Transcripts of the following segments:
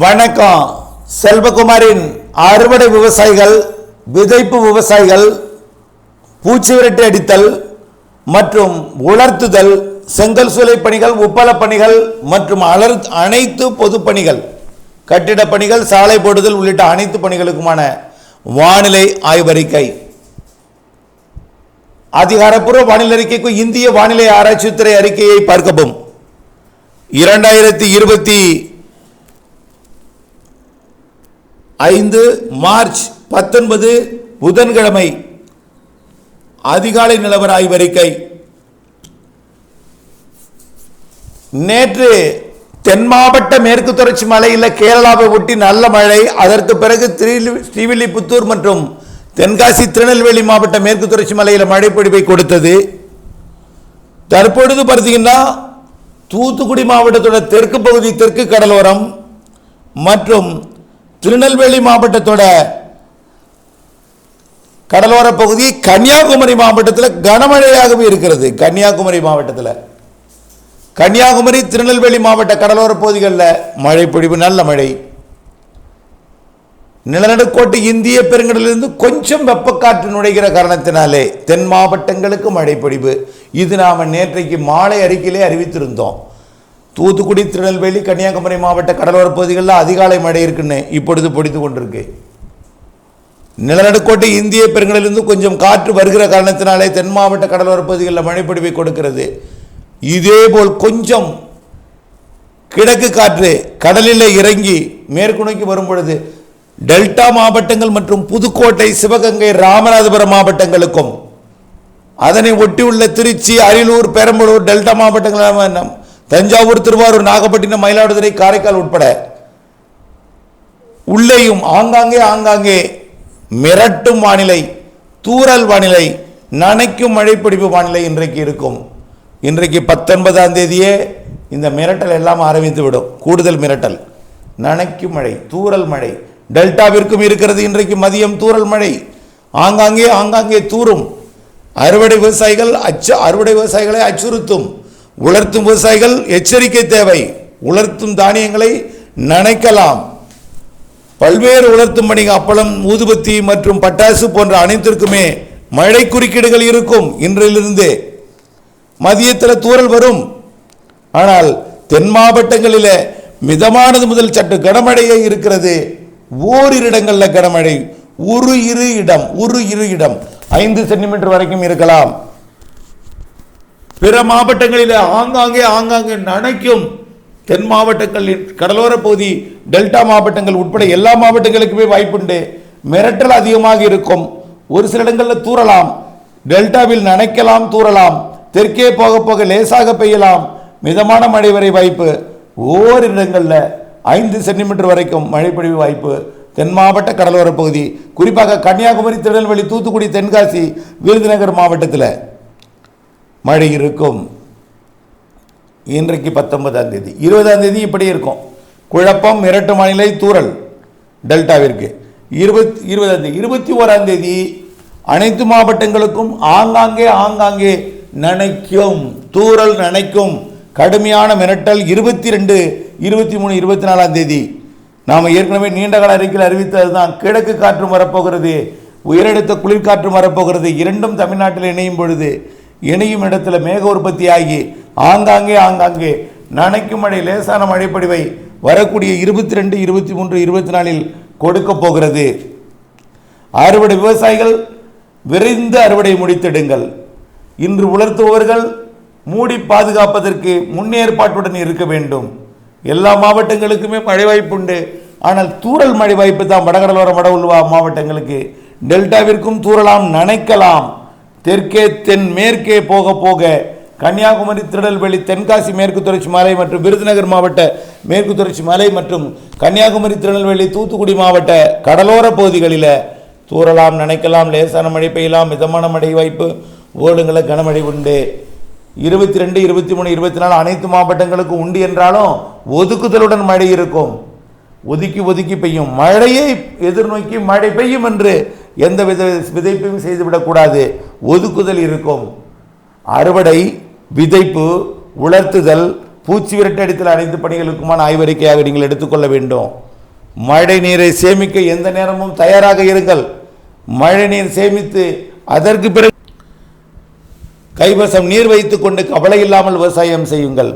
வணக்கம். செல்வகுமாரின் அறுவடை விவசாயிகள், விதைப்பு விவசாயிகள், பூச்சி விரட்டி அடித்தல் மற்றும் உலர்த்துதல், செங்கல் சூளை பணிகள், உப்பள பணிகள் மற்றும் அனைத்து பொது பணிகள், கட்டிட பணிகள், சாலை போடுதல் உள்ளிட்ட அனைத்து பணிகளுக்குமான வானிலை ஆய்வறிக்கை. அதிகாரப்பூர்வ வானிலை அறிக்கைக்கு இந்திய வானிலை ஆராய்ச்சித்துறை அறிக்கையை பார்க்கவும். 2025 மார்ச் 19 புதன்கிழமை அதிகாலை நிலவர ஆய்வறிக்கை. நேற்று தென் மாவட்ட மேற்கு தொடர்ச்சி மலையில் கேரளாவை ஒட்டி நல்ல மழை. அதற்கு பிறகு ஸ்ரீவில்லிபுத்தூர் மற்றும் தென்காசி, திருநெல்வேலி மாவட்ட மேற்கு தொடர்ச்சி மலையில் மழை பொழிவை கொடுத்தது. தற்பொழுது பார்த்தீங்கன்னா தூத்துக்குடி மாவட்டத்தோட தெற்கு பகுதி, தெற்கு கடலோரம் மற்றும் திருநெல்வேலி மாவட்டத்தோட கடலோர பகுதி, கன்னியாகுமரி மாவட்டத்தில் கனமழையாகவே இருக்கிறது. கன்னியாகுமரி, திருநெல்வேலி மாவட்ட கடலோர பகுதிகளில் மழை பொழிவு, நல்ல மழை. நிலநடுக்கோட்டு இந்திய பெருங்கடலிலிருந்து கொஞ்சம் வெப்பக்காற்று நுழைகிற காரணத்தினாலே தென் மாவட்டங்களுக்கு மழை பொழிவு. இது நாம் நேற்றைக்கு மாலை அறிக்கையிலே அறிவித்திருந்தோம். தூத்துக்குடி, திருநெல்வேலி, கன்னியாகுமரி மாவட்ட கடலோர பகுதிகளில் அதிகாலை மழை இருக்குன்னு இப்பொழுது பொழித்து கொண்டிருக்கு. நிலநடுக்கோட்டு இந்திய பெருங்கடலிலிருந்து கொஞ்சம் காற்று வருகிற காரணத்தினாலே தென் மாவட்ட கடலோர பகுதிகளில் மழை பொழிவை கொடுக்கிறது. இதேபோல் கொஞ்சம் கிழக்கு காற்று கடலில் இறங்கி மேற்கு நோக்கி வரும் பொழுது டெல்டா மாவட்டங்கள் மற்றும் புதுக்கோட்டை, சிவகங்கை, ராமநாதபுரம் மாவட்டங்களுக்கும் அதனை ஒட்டியுள்ள திருச்சி, அரியலூர், பெரம்பலூர் டெல்டா மாவட்டங்கள், தஞ்சாவூர், திருவாரூர், நாகப்பட்டினம், மயிலாடுதுறை, காரைக்கால் உட்பட உள்ளேயும் ஆங்காங்கே மிரட்டும் வானிலை, தூறல் வானிலை, நனைக்கும் மழைப்பொழிவு வானிலை இன்றைக்கு இருக்கும். இன்றைக்கு 19ஆம் தேதியே இந்த மிரட்டல் எல்லாம் ஆரம்பித்து விடும். கூடுதல் மிரட்டல், நனைக்கும் மழை, தூறல் மழை டெல்டாவிற்கும் இருக்கிறது. இன்றைக்கு மதியம் தூறல் மழை ஆங்காங்கே தூரும். அறுவடை விவசாயிகளை அச்சுறுத்தும். உலர்த்தும் விவசாயிகள் எச்சரிக்கை தேவை. உலர்த்தும் தானியங்களை நனைக்கலாம். பல்வேறு உலர்த்தும் பணிகள், அப்பளம், ஊதுபத்தி மற்றும் பட்டாசு போன்ற அனைத்திற்குமே மழை குறுக்கீடுகள் இருக்கும். இன்றிலிருந்து மதியத்தில் தூறல் வரும். ஆனால் தென் மாவட்டங்களில் மிதமானது முதல் சற்று கனமழையே இருக்கிறது. ஓரிரு இடங்களில் கனமழை, ஒரு இரு இடம் 5 சென்டிமீட்டர் வரைக்கும் இருக்கலாம். பிற மாவட்டங்களில் ஆங்காங்கே நனைக்கும். தென் மாவட்டங்களில் கடலோர பகுதி, டெல்டா மாவட்டங்கள் உட்பட எல்லா மாவட்டங்களுக்குமே வாய்ப்புண்டு. மிரட்டல் அதிகமாக இருக்கும். ஒரு சில இடங்களில் தூறலாம். டெல்டாவில் நனைக்கலாம், தூறலாம். தெற்கே போக லேசாக பெய்யலாம். மிதமான மழை வரை வாய்ப்பு. ஓரிரு இடங்களில் 5 சென்டிமீட்டர் வரைக்கும் மழை பொழிவு வாய்ப்பு. தென் மாவட்ட கடலோர பகுதி, குறிப்பாக கன்னியாகுமரி, திருநெல்வேலி, தூத்துக்குடி, தென்காசி, விருதுநகர் மாவட்டத்தில் மழை இருக்கும். இன்றைக்கு 19ஆம் தேதி. 20ஆம் தேதி இப்படி இருக்கும். குழப்பம், மிரட்டு வானிலை, தூறல் டெல்டாவிற்கு. 21ஆம் தேதி அனைத்து மாவட்டங்களுக்கும் ஆங்காங்கே நனைக்கும், தூறல் நனைக்கும், கடுமையான மிரட்டல். 22, 23, 24ஆம் தேதி நாம் ஏற்கனவே நீண்டகால அறிக்கையில் அறிவித்தது தான். கிழக்கு காற்றும் வரப்போகிறது, உயரடுத்த குளிர்காற்றும் வரப்போகிறது. இரண்டும் தமிழ்நாட்டில் இணையும் பொழுது இணையும் இடத்துல மேக உற்பத்தி ஆகி ஆங்காங்கே நனைக்கும் மழை, லேசான மழைப்பொழிவை வரக்கூடிய 22, 23, 24 கொடுக்க போகிறது. அறுவடை விவசாயிகள் விரைந்து அறுவடை முடித்திடுங்கள். இன்று உலர்த்துபவர்கள் மூடி பாதுகாப்பதற்கு முன்னேற்பாட்டுடன் இருக்க வேண்டும். எல்லா மாவட்டங்களுக்குமே மழை வாய்ப்பு உண்டு. ஆனால் தூறல் மழை வாய்ப்பு தான் வடகடலோர வட உள்வா மாவட்டங்களுக்கு. டெல்டாவிற்கும் தூறலாம், நனைக்கலாம். தெற்கே மேற்கே போக கன்னியாகுமரி, திருநெல்வேலி, தென்காசி மேற்கு தொடர்ச்சி மலை மற்றும் விருதுநகர் மாவட்ட மேற்கு தொடர்ச்சி மலை மற்றும் கன்னியாகுமரி, திருநெல்வேலி, தூத்துக்குடி மாவட்ட கடலோர பகுதிகளில் தூறலாம், நனைக்கலாம். லேசான மழை பெய்யலாம். மிதமான மழை வாய்ப்பு. ஓடுங்கள கனமழை உண்டு. 22, 23, 24 அனைத்து மாவட்டங்களுக்கும் உண்டு என்றாலும் ஒதுக்குதலுடன் மழை இருக்கும். ஒதுக்கி பெய்யும். மழையை எதிர்நோக்கி மழை பெய்யும் என்று எந்த விதைப்பையும் செய்துவிடக்கூடாது. ஒதுக்குதல் இருக்கும். அறுவடை, விதைப்பு, உலர்த்துதல், பூச்சி விரட்டடித்தல் அனைத்து பணிகளுக்குமான ஆய்வறிக்கையாக நீங்கள் எடுத்துக்கொள்ள வேண்டும். மழை நீரை சேமிக்க எந்த நேரமும் தயாராக இருங்கள். மழை நீர் சேமித்து அதற்கு பிறகு கைவசம் நீர் வைத்து கொண்டு கவலை இல்லாமல் விவசாயம் செய்யுங்கள்.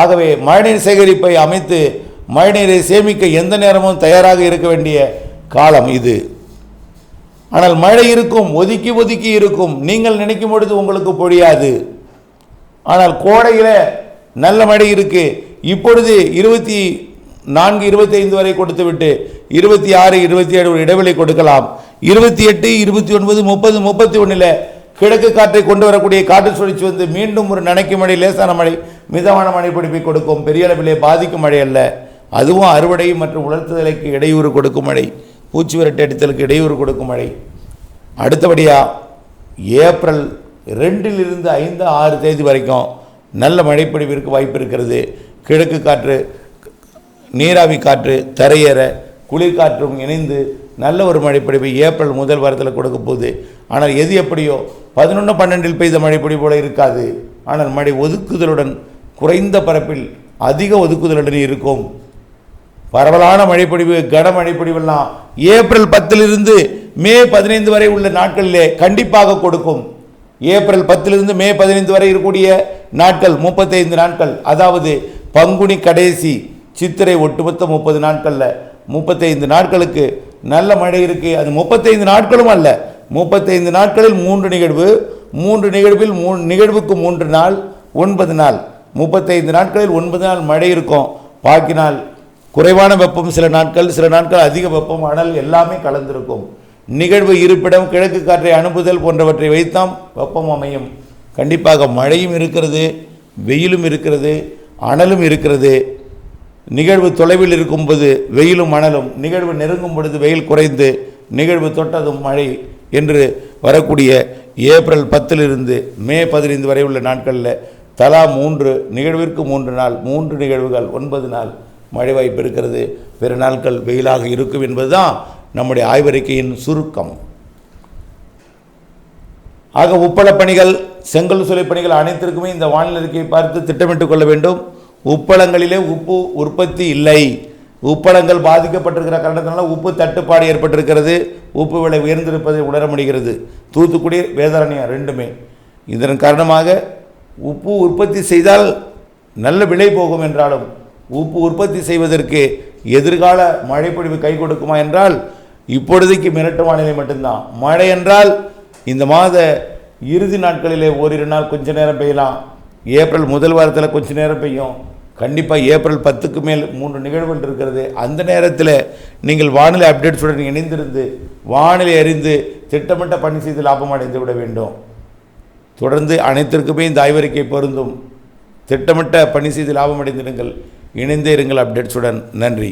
ஆகவே மழைநீர் சேகரிப்பை அமைத்து மழைநீரை சேமிக்க எந்த நேரமும் தயாராக இருக்க வேண்டிய காலம் இது. ஆனால் மழை இருக்கும், ஒதுக்கி ஒதுக்கி இருக்கும். நீங்கள் நினைக்கும் பொழுது உங்களுக்கு பொழியாது. ஆனால் கோடையில் நல்ல மழை இருக்கு. இப்பொழுது 24, 25 வரை கொடுத்து விட்டு 26, 27 ஒரு இடைவெளி கொடுக்கலாம். 28, 29, 30, 31 கிழக்கு காற்றை கொண்டு வரக்கூடிய காற்று சுழற்சி வந்து மீண்டும் ஒரு நனைக்கும் மழை, லேசான மழை, மிதமான மழை பிடிப்பை கொடுக்கும். பெரிய அளவிலே பாதிக்கும் மழை அல்ல. அதுவும் அறுவடை மற்றும் உலர்த்துதலுக்கு இடையூறு கொடுக்கும் மழை, பூச்சி விரட்டி அடித்தலுக்கு இடையூறு கொடுக்கும் மழை. அடுத்தபடியாக ஏப்ரல் 2 5, 6 தேதி வரைக்கும் நல்ல மழைப்பொழிவிற்கு வாய்ப்பு இருக்கிறது. கிழக்கு காற்று, நீராவி காற்று தரையேற குளிர்காற்றும் இணைந்து நல்ல ஒரு மழைப்பொழிவை ஏப்ரல் முதல் வாரத்தில் கொடுக்க போகுது. ஆனால் எது எப்படியோ 11, 12 பெய்த மழைப்பொழி போல இருக்காது. ஆனால் மழை ஒதுக்குதலுடன் குறைந்த பரப்பில் அதிக ஒதுக்குதலுடன் இருக்கும். பரவலான மழைப்பொழிவு, கனமழைப்பொழிவெல்லாம் ஏப்ரல் 10 மே 15 வரை உள்ள நாட்களிலே கண்டிப்பாக கொடுக்கும். ஏப்ரல் 10 மே 15 வரை இருக்கக்கூடிய நாட்கள் 35 நாட்கள். அதாவது பங்குனி கடைசி, சித்திரை ஒட்டுமொத்த 30 நாட்களில் 35 நாட்களுக்கு நல்ல மழை இருக்கு. அது 35 நாட்களும் அல்ல, 35 நாட்களில் 3 நிகழ்வு, 3 நிகழ்வில் நிகழ்வுக்கு 3 நாள், 9 நாள். 35 நாட்களில் 9 நாள் மழை இருக்கும். பாக்கி நாள் குறைவான வெப்பம், சில நாட்கள் அதிக வெப்பம், அனல் எல்லாமே கலந்திருக்கும். நிகழ்வு இருப்பிடம், கிழக்கு காற்றை அனுப்புதல் போன்றவற்றை வைத்தாம் வெப்பம் அமையும். கண்டிப்பாக மழையும் இருக்கிறது, வெயிலும் இருக்கிறது, அனலும் இருக்கிறது. நிகழ்வு தொலைவில் இருக்கும்போது வெயிலும் அனலும், நிகழ்வு நெருங்கும் பொழுது வெயில் குறைந்து நிகழ்வு தொட்டதும் மழை என்று வரக்கூடிய ஏப்ரல் 10 மே 15 வரை உள்ள நாட்களில் தலா 3 நிகழ்விற்கு 3 நாள், 3 நிகழ்வுகள் 9 நாள் மழை வாய்ப்பு இருக்கிறது. பிற நாட்கள் வெயிலாக இருக்கும் என்பதுதான் நம்முடைய ஆய்வறிக்கையின் சுருக்கம். ஆக உப்பளப் பணிகள், செங்கல் சூளை பணிகள் அனைத்திற்குமே இந்த வானிலை அறிக்கையை பார்த்து திட்டமிட்டுக் கொள்ள வேண்டும். உப்பளங்களிலே உப்பு உற்பத்தி இல்லை. உப்பளங்கள் பாதிக்கப்பட்டிருக்கிற காரணத்தினால உப்பு தட்டுப்பாடு ஏற்பட்டிருக்கிறது. உப்பு விலை உயர்ந்திருப்பதை உணர முடிகிறது. தூத்துக்குடி, வேதாரண்யம் ரெண்டுமே. இதன் காரணமாக உப்பு உற்பத்தி செய்தால் நல்ல விலை போகும் என்றாலும் உப்பு உற்பத்தி செய்வதற்கு எதிர்கால மழைப்பொழிவு கை கொடுக்குமா என்றால் இப்பொழுதைக்கு மிரட்டு வானிலை மட்டும்தான். மழை என்றால் இந்த மாத இறுதி நாட்களிலே ஓரிரு நாள் கொஞ்ச நேரம் பெய்யலாம். ஏப்ரல் முதல் வாரத்தில் கொஞ்ச நேரம் பெய்யும். கண்டிப்பாக ஏப்ரல் 10க்கு மேல் 3 நிகழ்வுகள் இருக்கிறது. அந்த நேரத்தில் நீங்கள் வானிலை அப்டேட்ஸுடன் இணைந்திருந்து வானிலை அறிந்து திட்டமிட்ட பணி செய்து லாபம் அடைந்து விட வேண்டும். தொடர்ந்து அனைத்திற்குமே இந்த ஆய்வறிக்கை பொருந்தும். திட்டமிட்ட பணி செய்து லாபம் அடைந்திடுங்கள். இணைந்தே இருங்கள் அப்டேட்ஸுடன். நன்றி.